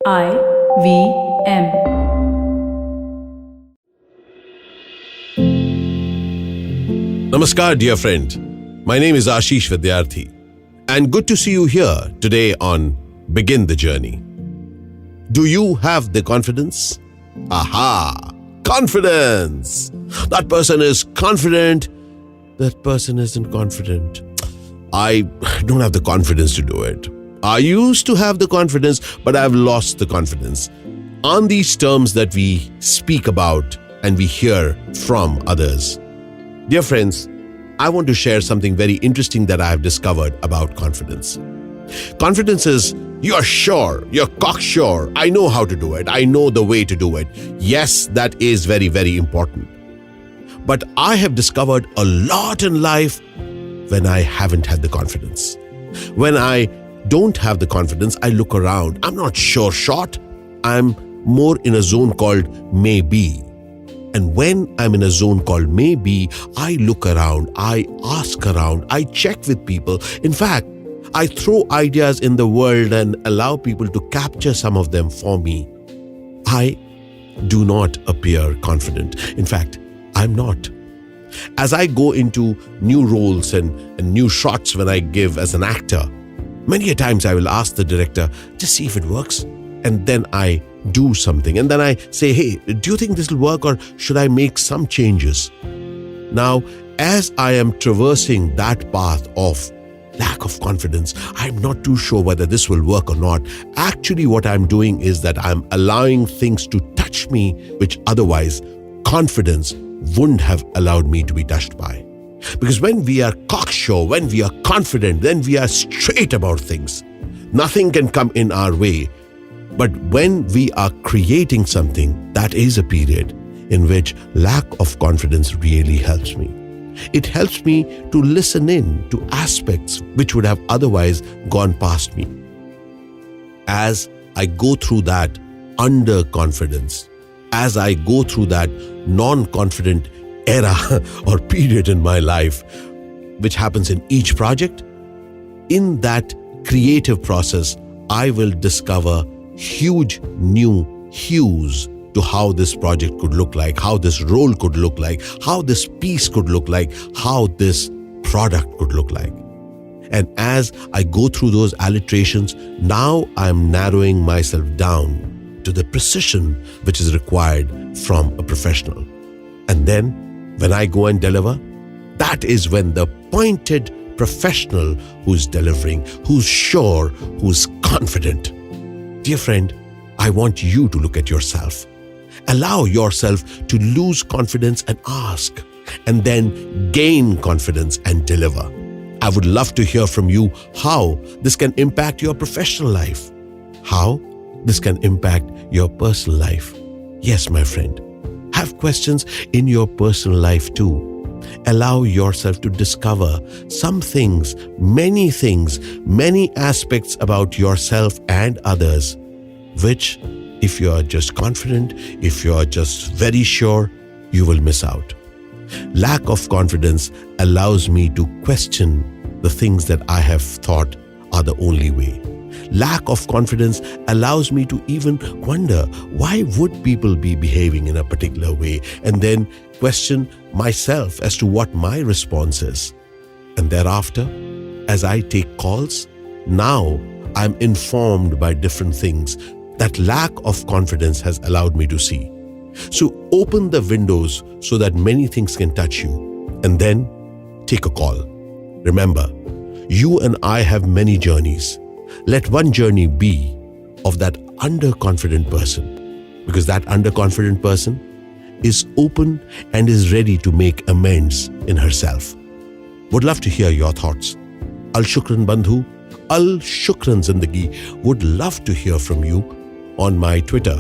IVM. Namaskar, dear friend. My name is Ashish Vidyarthi, and good to see you here today on Begin the Journey. Do you have the confidence? Aha! Confidence! That person is confident. That person isn't confident. I don't have the confidence to do it. I used to have the confidence, but I've lost the confidence. On these terms that we speak about and we hear from others. Dear friends, I want to share something very interesting that I have discovered about confidence. Confidence is you're sure, you're cocksure, I know how to do it, I know the way to do it. Yes, that is very, very important. But I have discovered a lot in life when I haven't had the confidence. When I don't have the confidence, I look around. I'm not sure shot. I'm more in a zone called maybe. And when I'm in a zone called maybe, I look around, I ask around, I check with people. In fact, I throw ideas in the world and allow people to capture some of them for me. I do not appear confident. In fact, I'm not. As I go into new roles and new shots when I give as an actor, many a times I will ask the director, just see if it works. And then I do something. And then I say, hey, do you think this will work or should I make some changes? Now, as I am traversing that path of lack of confidence, I'm not too sure whether this will work or not. Actually, what I'm doing is that I'm allowing things to touch me, which otherwise confidence wouldn't have allowed me to be touched by. Because when we are cocksure, when we are confident, then we are straight about things. Nothing can come in our way. But when we are creating something, that is a period in which lack of confidence really helps me. It helps me to listen in to aspects which would have otherwise gone past me. As I go through that underconfidence, as I go through that non-confident era or period in my life, which happens in each project, in that creative process, I will discover huge new hues to how this project could look like, how this role could look like, how this piece could look like, how this product could look like. And as I go through those alliterations, now I'm narrowing myself down to the precision which is required from a professional. And then when I go and deliver, that is when the pointed professional who's delivering, who's sure, who's confident. Dear friend, I want you to look at yourself. Allow yourself to lose confidence and ask, and then gain confidence and deliver. I would love to hear from you how this can impact your professional life, how this can impact your personal life. Yes, my friend, have questions in your personal life too. Allow yourself to discover some things, many aspects about yourself and others, which if you are just confident, if you are just very sure, you will miss out. Lack of confidence allows me to question the things that I have thought are the only way. Lack of confidence allows me to even wonder, why would people be behaving in a particular way? And then question myself as to what my response is. And thereafter, as I take calls, now I'm informed by different things that lack of confidence has allowed me to see. So open the windows so that many things can touch you, and then take a call. Remember, you and I have many journeys. Let one journey be of that underconfident person, because that underconfident person is open and is ready to make amends in herself. Would love to hear your thoughts. Al Shukran Bandhu, Al Shukran Zindagi would love to hear from you on my Twitter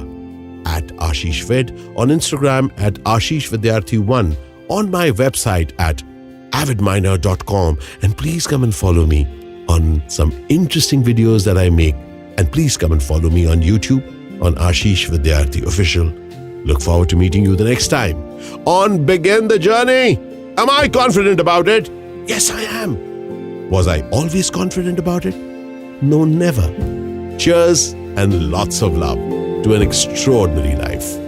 at Ashish Vid, on Instagram at Ashish Vidyarthi1, on my website at avidminer.com, and please come and follow me on some interesting videos that I make, and please come and follow me on YouTube on Ashish Vidyarthi Official. Look forward to meeting you the next time on Begin the Journey. Am I confident about it? Yes, I am. Was I always confident about it? No, never. Cheers. and lots of love to an extraordinary life.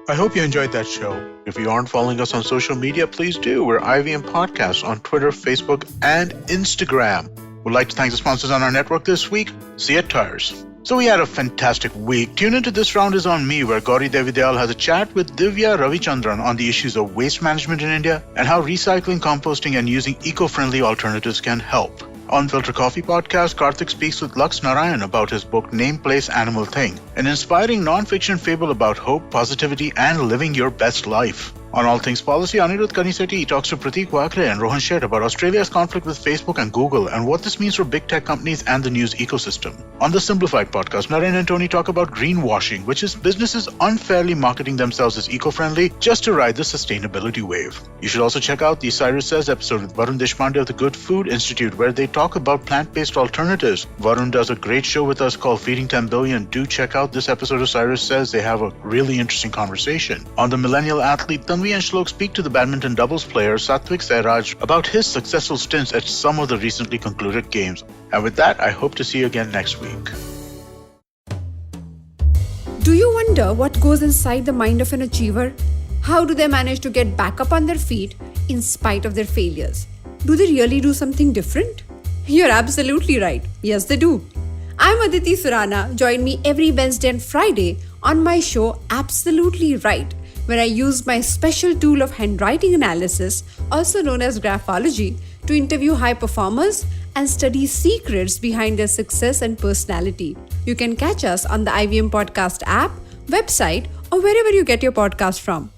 I hope you enjoyed that show. If you aren't following us on social media, please do. We're IVM Podcasts on Twitter, Facebook, and Instagram. We'd like to thank the sponsors on our network this week, Seat Tires. So we had a fantastic week. Tune into This Round is on Me, where Gauri Devidayal has a chat with Divya Ravichandran on the issues of waste management in India and how recycling, composting, and using eco-friendly alternatives can help. On Filter Coffee Podcast, Karthik speaks with Lux Narayan about his book Name, Place, Animal, Thing, an inspiring non-fiction fable about hope, positivity, and living your best life. On All Things Policy, Anirudh Kanisetti talks to Prateek Wakre and Rohan Sheth about Australia's conflict with Facebook and Google and what this means for big tech companies and the news ecosystem. On the Simplified Podcast, Naren and Tony talk about greenwashing, which is businesses unfairly marketing themselves as eco-friendly just to ride the sustainability wave. You should also check out the Cyrus Says episode with Varun Deshpande of the Good Food Institute, where they talk about plant-based alternatives. Varun does a great show with us called Feeding 10 Billion. Do check out this episode of Cyrus Says. They have a really interesting conversation. On the Millennial Athlete, Tanvi and Shlok speak to the badminton doubles player Satvik Sairaj about his successful stints at some of the recently concluded games. And with that, I hope to see you again next week. Do you wonder what goes inside the mind of an achiever? How do they manage to get back up on their feet in spite of their failures? Do they really do something different? You're absolutely right. Yes, they do. I'm Aditi Surana. Join me every Wednesday and Friday on my show Absolutely Right, where I use my special tool of handwriting analysis, also known as graphology, to interview high performers and study secrets behind their success and personality. You can catch us on the IVM Podcast app, website, or wherever you get your podcast from.